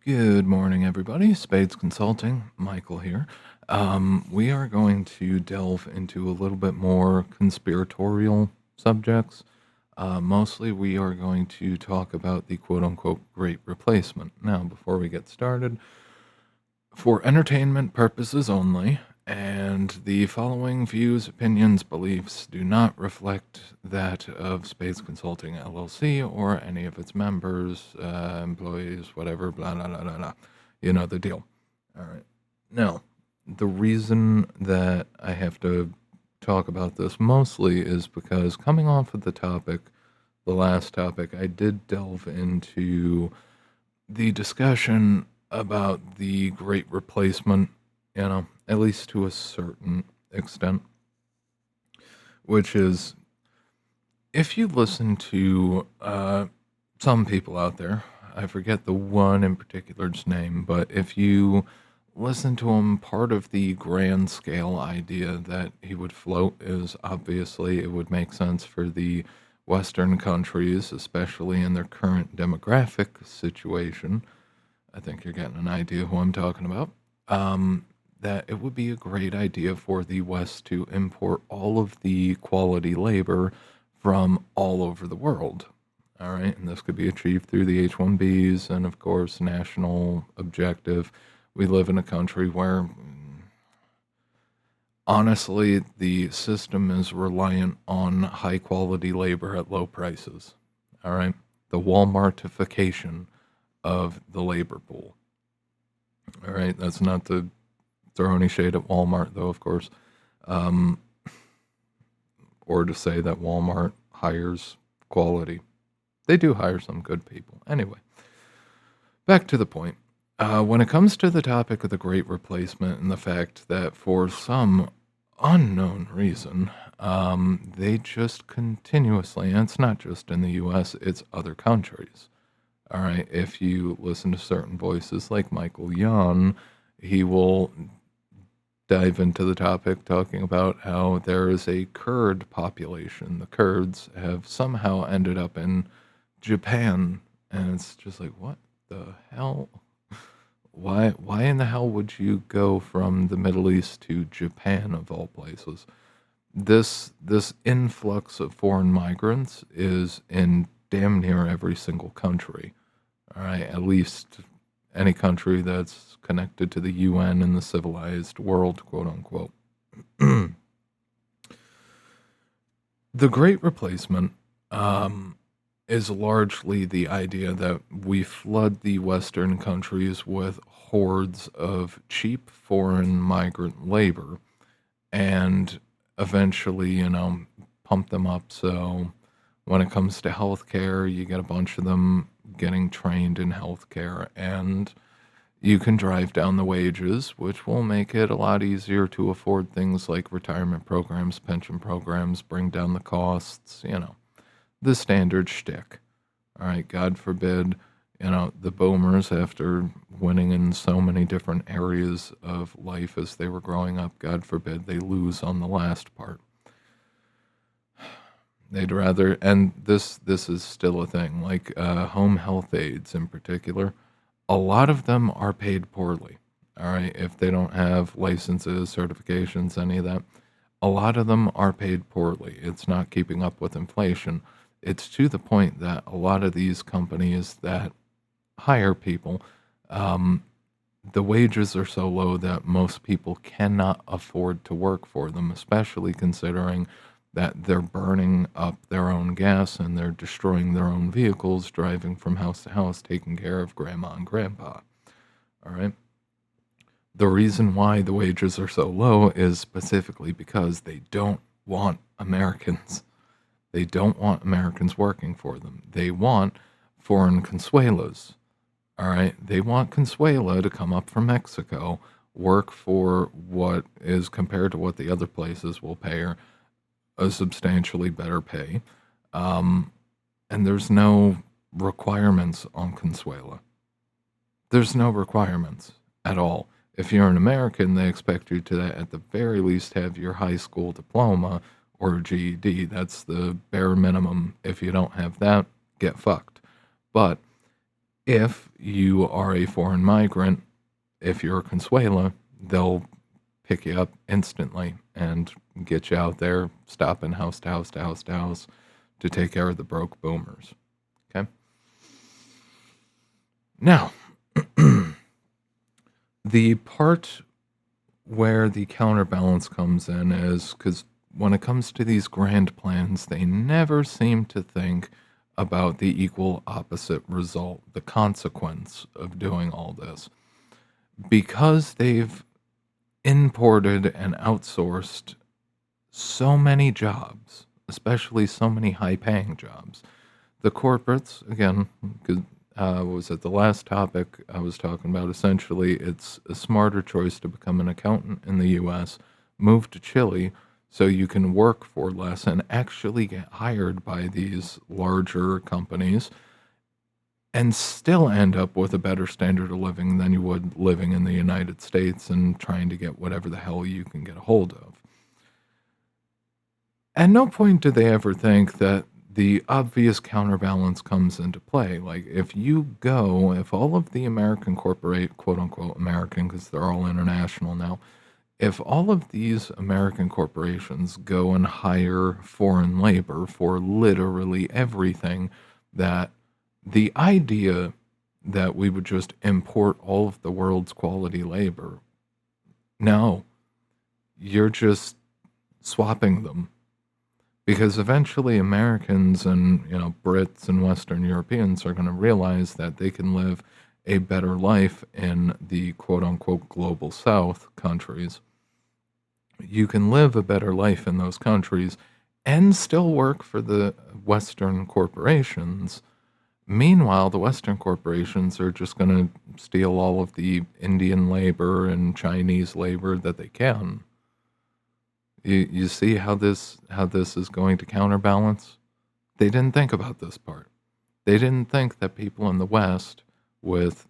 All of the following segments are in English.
Good morning, everybody. Spades Consulting, Michael here. We are going to delve into a little bit more conspiratorial subjects. Mostly, we are going to talk about the quote unquote great replacement. Now, before we get started, for entertainment purposes only, and the following views, opinions, beliefs do not reflect that of Space Consulting LLC or any of its members, employees, whatever, blah, blah, blah, blah, blah. You know the deal. All right. Now, the reason that I have to talk about this mostly is because coming off of the last topic, I did delve into the discussion about the great replacement, at least to a certain extent, which is if you listen to some people out there, I forget the one in particular's name, but if you listen to him, part of the grand scale idea that he would float is obviously it would make sense for the Western countries, especially in their current demographic situation. I think you're getting an idea who I'm talking about. That it would be a great idea for the West to import all of the quality labor from all over the world. All right, and this could be achieved through the H-1Bs and, of course, national objective. We live in a country where, honestly, the system is reliant on high quality labor at low prices. All right, the Walmartification of the labor pool. All right, that's not to throw any shade at Walmart, though, of course, um, or to say that Walmart hires quality. They do hire some good people. Anyway, back to the point. When it comes to the topic of the great replacement and the fact that for some unknown reason, they just continuously, and it's not just in the US, it's other countries. All right, if you listen to certain voices like Michael Young, he will dive into the topic talking about how there is a Kurd population. The Kurds have somehow ended up in Japan, and it's just like, what the hell? Why in the hell would you go from the Middle East to Japan of all places? This influx of foreign migrants is in damn near every single country. All right, at least any country that's connected to the UN and the civilized world, quote unquote. The Great Replacement is largely the idea that we flood the Western countries with hordes of cheap foreign migrant labor and eventually, pump them up. So when it comes to healthcare, you get a bunch of them getting trained in healthcare, and you can drive down the wages, which will make it a lot easier to afford things like retirement programs, pension programs, bring down the costs, the standard shtick. All right, God forbid, the boomers, after winning in so many different areas of life as they were growing up, God forbid they lose on the last part. They'd rather, and this is still a thing, like home health aides in particular. A lot of them are paid poorly. All right, if they don't have licenses, certifications, any of that, a lot of them are paid poorly. It's not keeping up with inflation. It's to the point that a lot of these companies that hire people, um, the wages are so low that most people cannot afford to work for them, especially considering that they're burning up their own gas and they're destroying their own vehicles, driving from house to house, taking care of grandma and grandpa. All right. The reason why the wages are so low is specifically because they don't want Americans. They don't want Americans working for them. They want foreign consuelas. All right. They want Consuela to come up from Mexico, work for what is compared to what the other places will pay her a substantially better pay. Um, and there's no requirements on Consuela. There's no requirements at all. If you're an American, they expect you to, at the very least, have your high school diploma or GED. That's the bare minimum. If you don't have that, get fucked. But If you are a foreign migrant, if you're a consuela, they'll pick you up instantly and get you out there, stopping house to house to house to house to take care of the broke boomers. Okay? Now, the part where the counterbalance comes in is because when it comes to these grand plans, they never seem to think about the equal opposite result, the consequence of doing all this. Because they've imported and outsourced so many jobs, especially so many high paying jobs. The corporates, again, was it the last topic I was talking about? Essentially, it's a smarter choice to become an accountant in the US, move to Chile so you can work for less and actually get hired by these larger companies and still end up with a better standard of living than you would living in the United States and trying to get whatever the hell you can get a hold of. At no point do they ever think that the obvious counterbalance comes into play. Like, if all of the American corporate, quote unquote American, because they're all international now, if all of these American corporations go and hire foreign labor for literally everything, that the idea that we would just import all of the world's quality labor, no, you're just swapping them. Because eventually Americans and, Brits and Western Europeans are going to realize that they can live a better life in the quote unquote global south countries. You can live a better life in those countries and still work for the Western corporations. Meanwhile, the Western corporations are just going to steal all of the Indian labor and Chinese labor that they can. You see how this is going to counterbalance? They didn't think about this part. They didn't think that people in the West with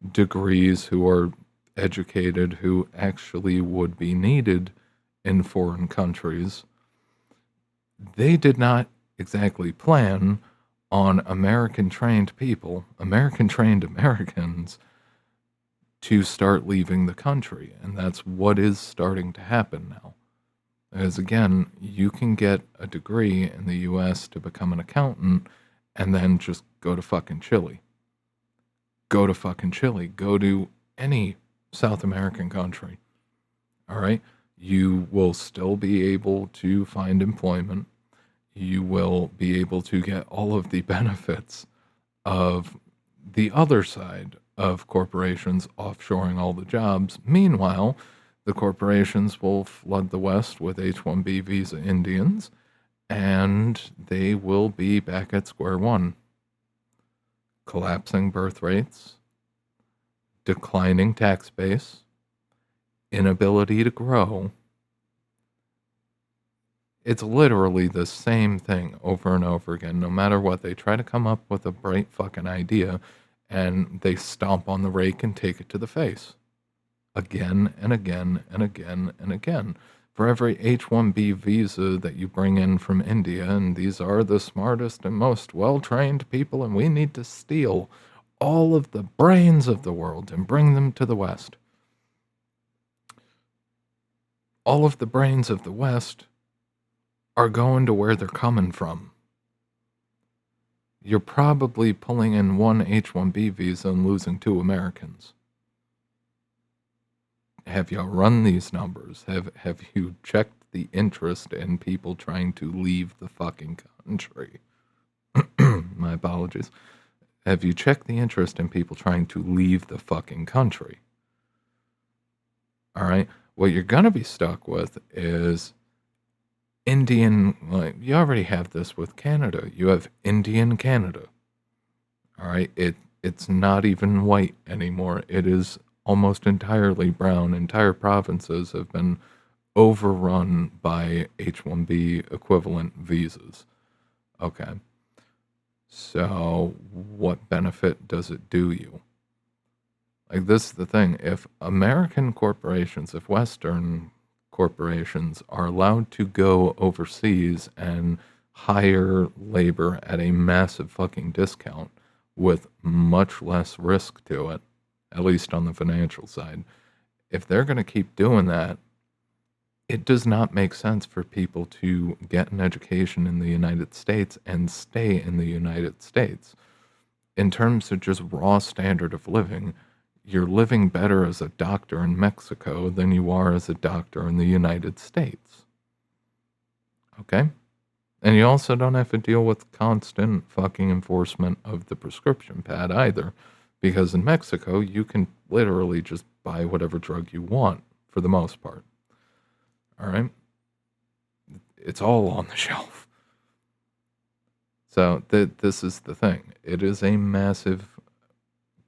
degrees who are educated, who actually would be needed in foreign countries, they did not exactly plan on American trained people, American trained Americans, to start leaving the country. And that's what is starting to happen now. As again, you can get a degree in the US to become an accountant and then just go to fucking Chile. Go to fucking Chile. Go to any South American country. All right? You will still be able to find employment. You will be able to get all of the benefits of the other side of corporations offshoring all the jobs. Meanwhile, the corporations will flood the West with H-1B visa Indians, and they will be back at square one. Collapsing birth rates, declining tax base, inability to grow. It's literally the same thing over and over again. No matter what, they try to come up with a bright fucking idea, and they stomp on the rake and take it to the face. Again and again and again and again. For every H-1B visa that you bring in from India, and these are the smartest and most well-trained people, and we need to steal all of the brains of the world and bring them to the West. All of the brains of the West are going to where they're coming from. You're probably pulling in one H-1B visa and losing 2 Americans. Have you run these numbers? Have you checked the interest in people trying to leave the fucking country? My apologies. Have you checked the interest in people trying to leave the fucking country? All right. What you're going to be stuck with is Indian, like, you already have this with Canada. You have Indian Canada. All right. It's not even white anymore. It is almost entirely brown. Entire provinces have been overrun by H-1B equivalent visas. Okay. So what benefit does it do you? Like, this is the thing. If American corporations, if Western corporations are allowed to go overseas and hire labor at a massive fucking discount, with much less risk to it, at least on the financial side. If they're going to keep doing that, it does not make sense for people to get an education in the United States and stay in the United States. In terms of just raw standard of living, you're living better as a doctor in Mexico than you are as a doctor in the United States. Okay? And you also don't have to deal with constant fucking enforcement of the prescription pad either, because in Mexico, you can literally just buy whatever drug you want for the most part. All right? It's all on the shelf. So this is the thing. It is a massive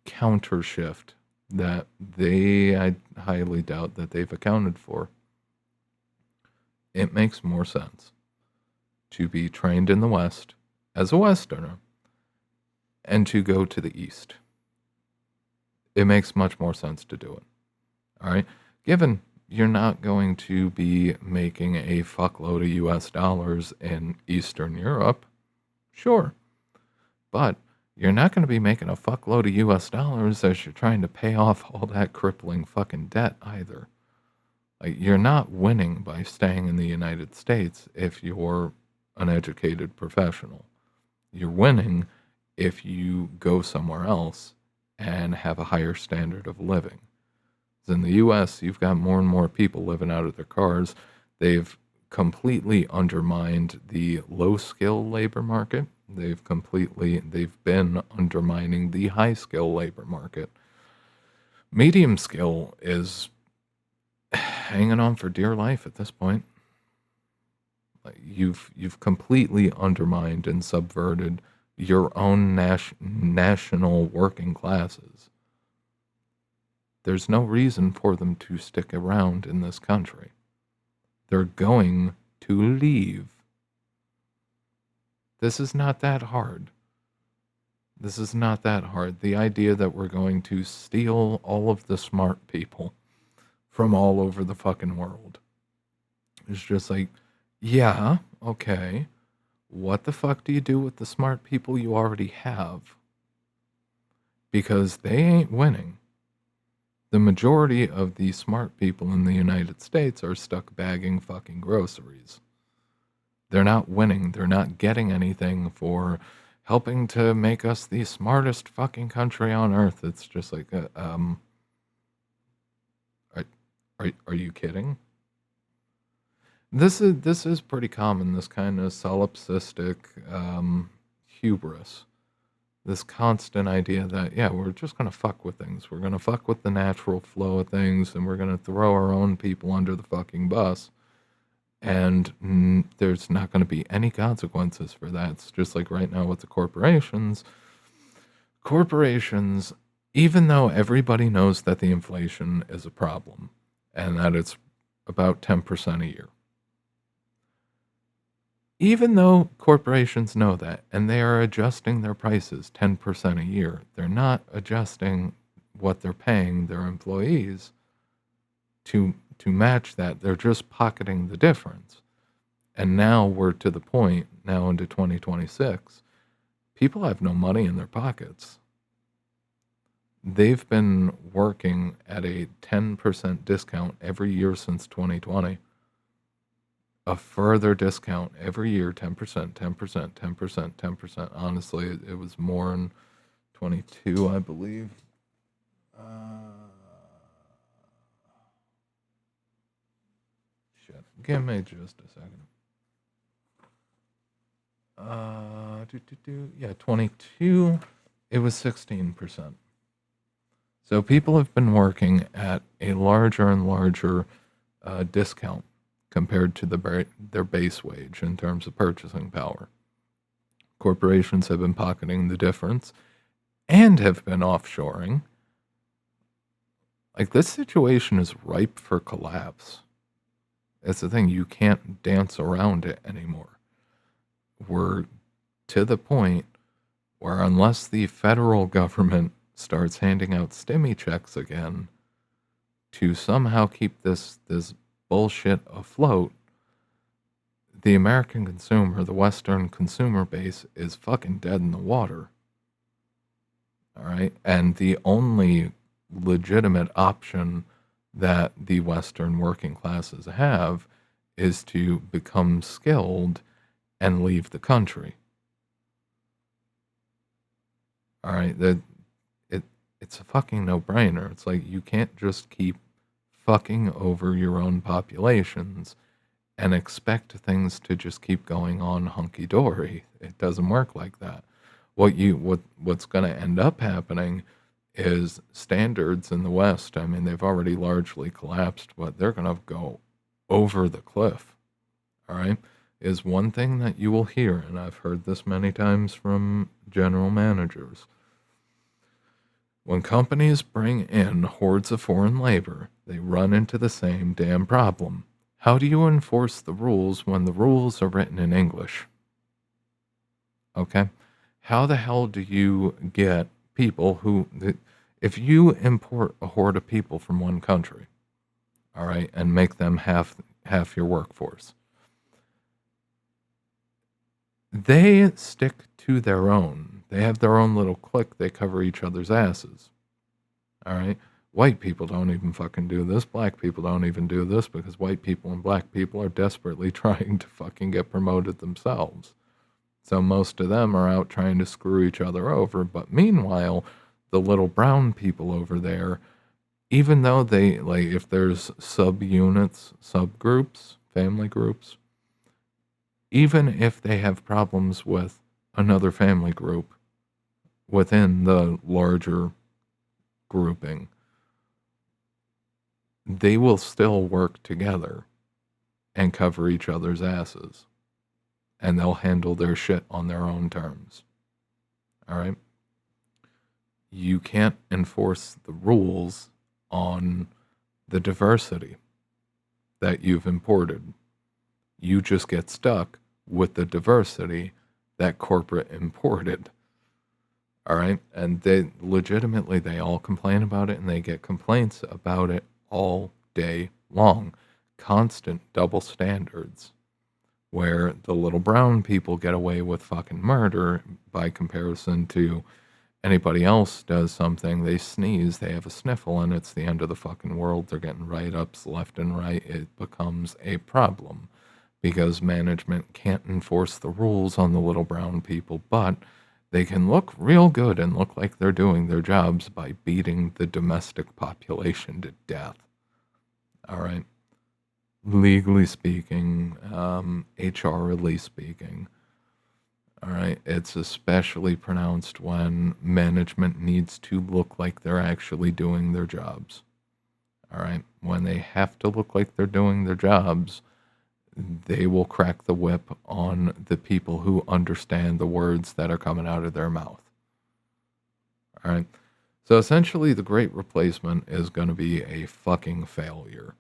counter shift that I highly doubt that they've accounted for. It makes more sense to be trained in the West as a Westerner and to go to the East. It makes much more sense to do it. All right? Given you're not going to be making a fuckload of US dollars in Eastern Europe, sure. But you're not going to be making a fuckload of US dollars as you're trying to pay off all that crippling fucking debt either. Like, you're not winning by staying in the United States if you're an educated professional. You're winning if you go somewhere else and have a higher standard of living. In the US, you've got more and more people living out of their cars. They've completely undermined the low skill labor market. They've been undermining the high skill labor market. Medium skill is hanging on for dear life at this point. You've completely undermined and subverted your own national working classes. There's no reason for them to stick around in this country. They're going to leave. This is not that hard. This is not that hard. The idea that we're going to steal all of the smart people from all over the fucking world is just like, yeah, okay. What the fuck do you do with the smart people you already have? Because they ain't winning. The majority of the smart people in the United States are stuck bagging fucking groceries. They're not winning. They're not getting anything for helping to make us the smartest fucking country on earth. It's just like, are you kidding? This is pretty common. This kind of solipsistic hubris. This constant idea that, yeah, we're just going to fuck with things. We're going to fuck with the natural flow of things, and we're going to throw our own people under the fucking bus. And there's not going to be any consequences for that. It's just like right now with the corporations. Corporations, even though everybody knows that the inflation is a problem and that it's about 10% a year, even though corporations know that and they are adjusting their prices 10% a year, they're not adjusting what they're paying their employees to match that. They're just pocketing the difference. And now we're to the point, now into 2026, people have no money in their pockets. They've been working at a 10% discount every year since 2020. A further discount every year, 10%, 10%, 10%, 10%. Honestly, it was more in 22, I believe. Shit. Give me just a second. Yeah, 22. It was 16%. So people have been working at a larger and larger discount compared to their base wage in terms of purchasing power. Corporations have been pocketing the difference and have been offshoring. Like, this situation is ripe for collapse. That's the thing. You can't dance around it anymore. We're to the point where unless the federal government starts handing out stimmy checks again to somehow keep this bullshit afloat, the American consumer, the Western consumer base, is fucking dead in the water. All right. And the only legitimate option that the Western working classes have is to become skilled and leave the country. All right. It, it's a fucking no brainer. It's like you can't just keep fucking over your own populations and expect things to just keep going on hunky dory. It doesn't work like that. What's going to end up happening is standards in the West. I mean, they've already largely collapsed, but they're going to go over the cliff. All right, is one thing that you will hear, and I've heard this many times from general managers. When companies bring in hordes of foreign labor, they run into the same damn problem. How do you enforce the rules when the rules are written in English? Okay. How the hell do you get people if you import a horde of people from one country, all right, and make them half your workforce, they stick to their own. They have their own little clique. They cover each other's asses. All right. White people don't even fucking do this. Black people don't even do this because white people and black people are desperately trying to fucking get promoted themselves. So most of them are out trying to screw each other over. But meanwhile, the little brown people over there, even though they, like, if there's subunits, subgroups, family groups, even if they have problems with another family group within the larger grouping, they will still work together and cover each other's asses. And they'll handle their shit on their own terms. All right? You can't enforce the rules on the diversity that you've imported. You just get stuck with the diversity that corporate imported. All right? And they all complain about it, and they get complaints about it all day long. Constant double standards where the little brown people get away with fucking murder by comparison to anybody else does something, they sneeze, they have a sniffle, and it's the end of the fucking world. They're getting write-ups left and right. It becomes a problem because management can't enforce the rules on the little brown people, but they can look real good and look like they're doing their jobs by beating the domestic population to death. All right? Legally speaking, HRally speaking. All right, it's especially pronounced when management needs to look like they're actually doing their jobs. All right, when they have to look like they're doing their jobs, they will crack the whip on the people who understand the words that are coming out of their mouth. All right, so essentially, the Great Replacement is going to be a fucking failure.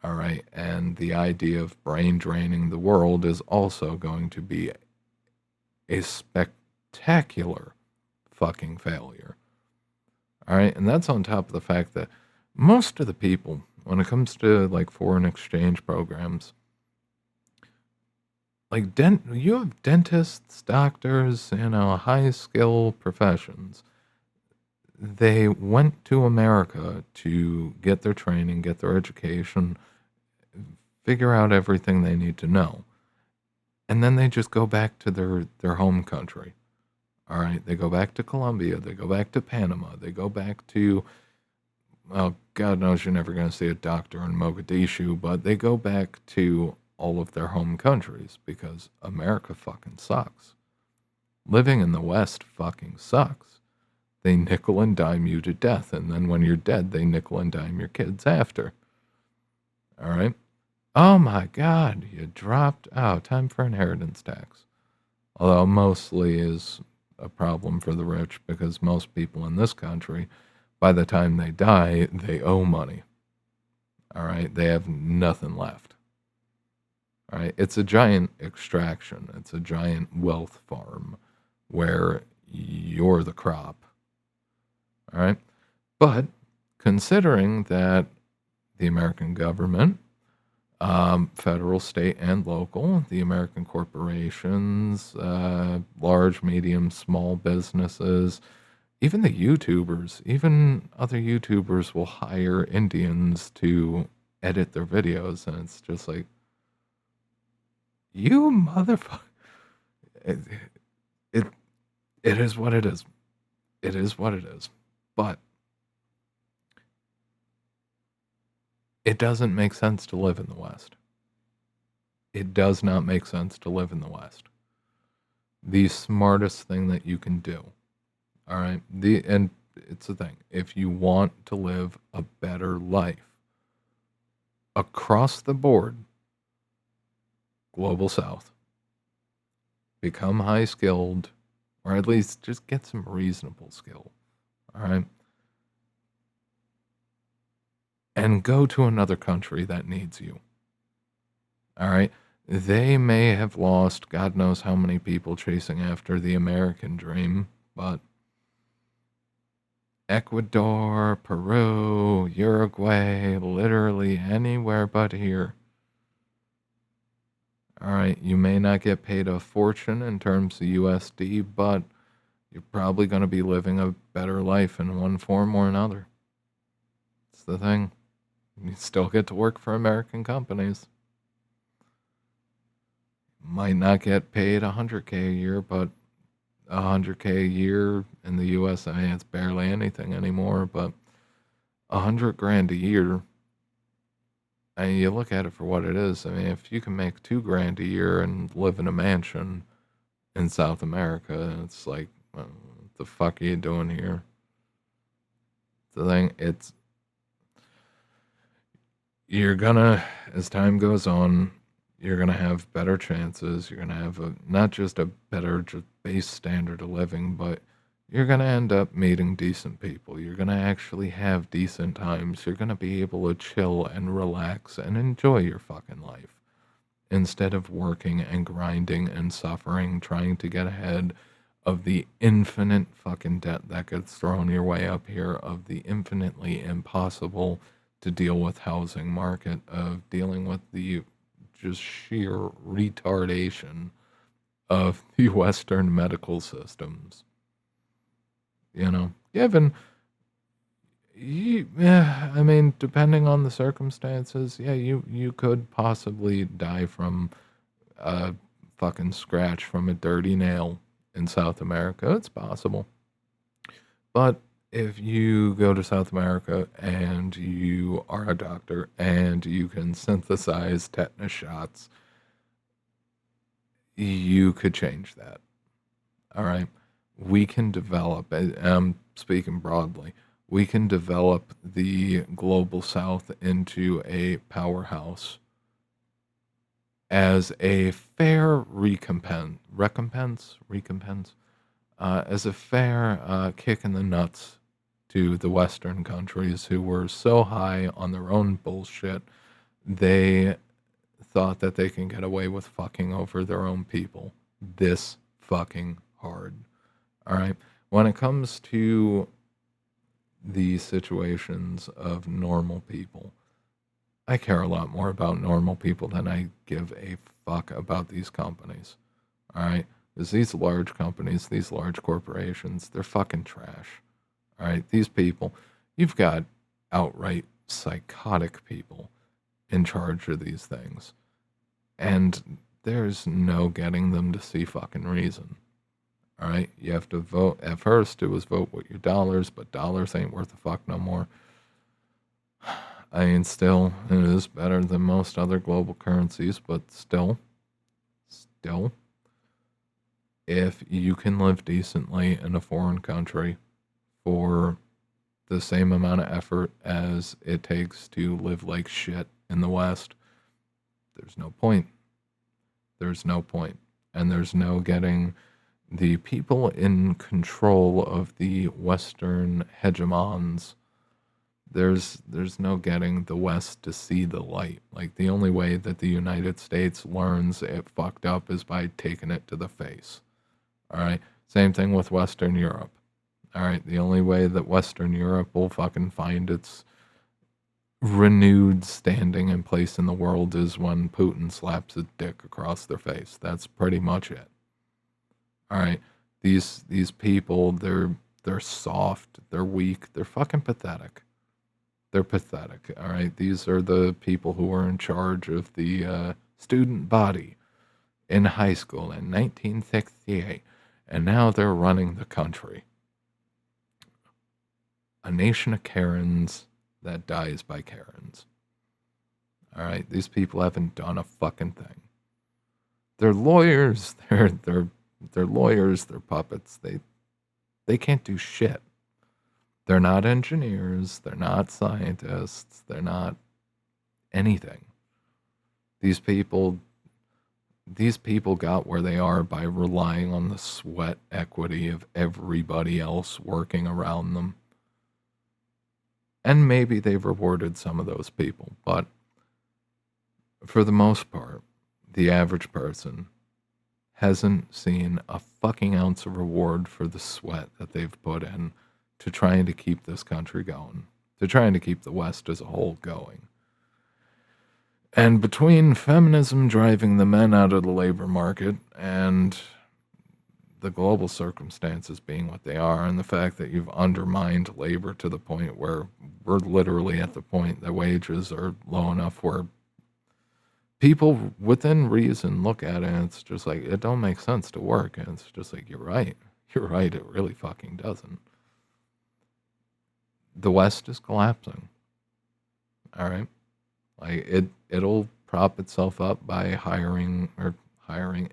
All right. And the idea of brain draining the world is also going to be a spectacular fucking failure. All right. And that's on top of the fact that most of the people, when it comes to like foreign exchange programs, like you have dentists, doctors, high skill professions. They went to America to get their training, get their education, figure out everything they need to know. And then they just go back to their home country. All right. They go back to Colombia. They go back to Panama. They go back to, well, God knows you're never going to see a doctor in Mogadishu, but they go back to all of their home countries because America fucking sucks. Living in the West fucking sucks. They nickel and dime you to death. And then when you're dead, they nickel and dime your kids after. All right. Oh my God, you dropped out. Time for inheritance tax. Although mostly is a problem for the rich because most people in this country, by the time they die, they owe money. All right, they have nothing left. All right, it's a giant extraction. It's a giant wealth farm where you're the crop. All right, but considering that the American government, federal, state, and local, the American corporations, large, medium, small businesses, even the YouTubers, even other YouTubers will hire Indians to edit their videos, and it's just like, you motherfucker. It, it, it is what it is. It is what it is. But it doesn't make sense to live in the West. It does not make sense to live in the West. The smartest thing that you can do, all right? And it's the thing. If you want to live a better life across the board, Global South, become high skilled, or at least just get some reasonable skill, all right? And go to another country that needs you, all right? They may have lost God knows how many people chasing after the American dream, but Ecuador, Peru, Uruguay, literally anywhere but here. All right, you may not get paid a fortune in terms of USD, but you're probably going to be living a better life in one form or another. It's the thing. You still get to work for American companies. Might not get paid 100K a year, but 100K a year in the US, I mean, it's barely anything anymore, but 100 grand a year, I mean, you look at it for what it is. I mean, if you can make 2 grand a year and live in a mansion in South America, it's like, what the fuck are you doing here? The thing, you're gonna, as time goes on, you're gonna have better chances. You're gonna have not just a better just base standard of living, but you're gonna end up meeting decent people. You're gonna actually have decent times. You're gonna be able to chill and relax and enjoy your fucking life instead of working and grinding and suffering, trying to get ahead of the infinite fucking debt that gets thrown your way up here, of the infinitely impossible to deal with housing market, of dealing with the just sheer retardation of the Western medical systems. You know, given, yeah, I mean, depending on the circumstances, yeah, you could possibly die from a fucking scratch from a dirty nail in South America. It's possible. But if you go to South America and you are a doctor and you can synthesize tetanus shots, you could change that. All right. We can develop, I'm speaking broadly, we can develop the global South into a powerhouse as a fair recompense, as a fair kick in the nuts to the Western countries who were so high on their own bullshit, they thought that they can get away with fucking over their own people this fucking hard. All right. When it comes to the situations of normal people, I care a lot more about normal people than I give a fuck about these companies. All right. Because these large companies, these large corporations, they're fucking trash. All right. These people, you've got outright psychotic people in charge of these things. And there's no getting them to see fucking reason. All right. You have to vote. At first, it was vote with your dollars, but dollars ain't worth a fuck no more. I mean, still, it is better than most other global currencies, but still, if you can live decently in a foreign country for the same amount of effort as it takes to live like shit in the West, there's no point. There's no point. And there's no getting the people in control of the Western hegemons. There's no getting the West to see the light. Like, the only way that the United States learns it fucked up is by taking it to the face. All right. Same thing with Western Europe. All right. The only way that Western Europe will fucking find its renewed standing and place in the world is when Putin slaps a dick across their face. That's pretty much it. All right. These people, they're They're soft. They're weak. They're fucking pathetic. They're pathetic. All right. These are the people who were in charge of the student body in high school in 1968, and now they're running the country. A nation of Karens that dies by Karens. All right. These people haven't done a fucking thing. They're lawyers. They're lawyers. They're puppets. They can't do shit. They're not engineers. They're not scientists. They're not anything. These people got where they are by relying on the sweat equity of everybody else working around them. And maybe they've rewarded some of those people, but for the most part, the average person hasn't seen a fucking ounce of reward for the sweat that they've put in to trying to keep this country going, to trying to keep the West as a whole going. And between feminism driving the men out of the labor market and the global circumstances being what they are, and the fact that you've undermined labor to the point where we're literally at the point that wages are low enough where people within reason look at it and it's just like, it don't make sense to work. And it's just like, you're right, it really fucking doesn't. The West is collapsing. All right. Like it'll prop itself up by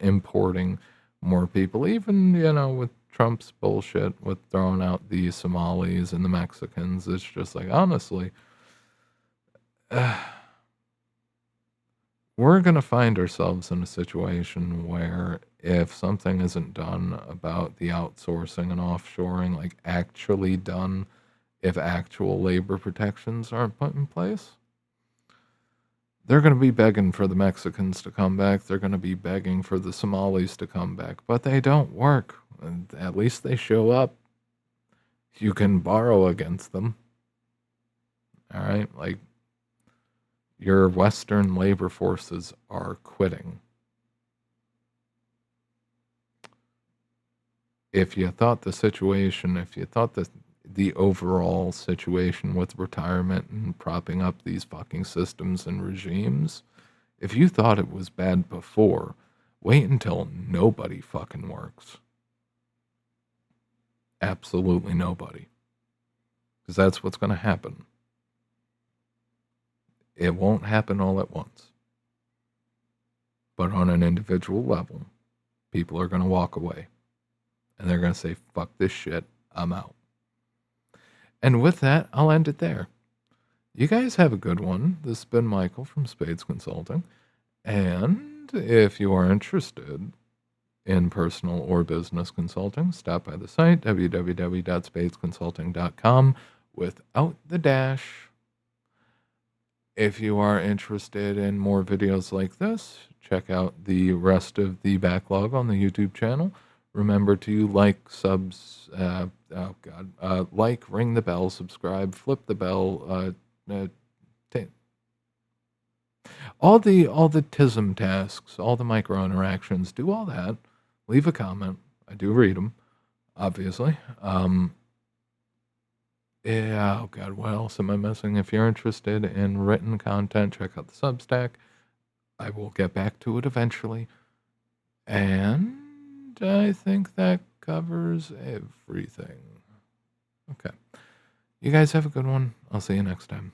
importing more people, even, with Trump's bullshit with throwing out the Somalis and the Mexicans. It's just like, honestly, we're going to find ourselves in a situation where if something isn't done about the outsourcing and offshoring, like actually done, if actual labor protections aren't put in place, they're going to be begging for the Mexicans to come back. They're going to be begging for the Somalis to come back, but they don't work. And at least they show up. You can borrow against them. All right. Like, your Western labor forces are quitting. If you thought the overall situation with retirement and propping up these fucking systems and regimes, if you thought it was bad before, wait until nobody fucking works. Absolutely nobody. Because that's what's going to happen. It won't happen all at once. But on an individual level, people are going to walk away. And they're going to say, fuck this shit, I'm out. And with that, I'll end it there. You guys have a good one. This has been Michael from Spades Consulting. And if you are interested in personal or business consulting, stop by the site, www.spadesconsulting.com, without the dash. If you are interested in more videos like this, check out the rest of the backlog on the YouTube channel. Remember to like, like, ring the bell, subscribe, flip the bell, all the TISM tasks, all the micro interactions, do all that. Leave a comment. I do read them, obviously. Yeah, oh God, what else am I missing? If you're interested in written content, check out the Substack. I will get back to it eventually. And I think that covers everything. Okay. You guys have a good one. I'll see you next time.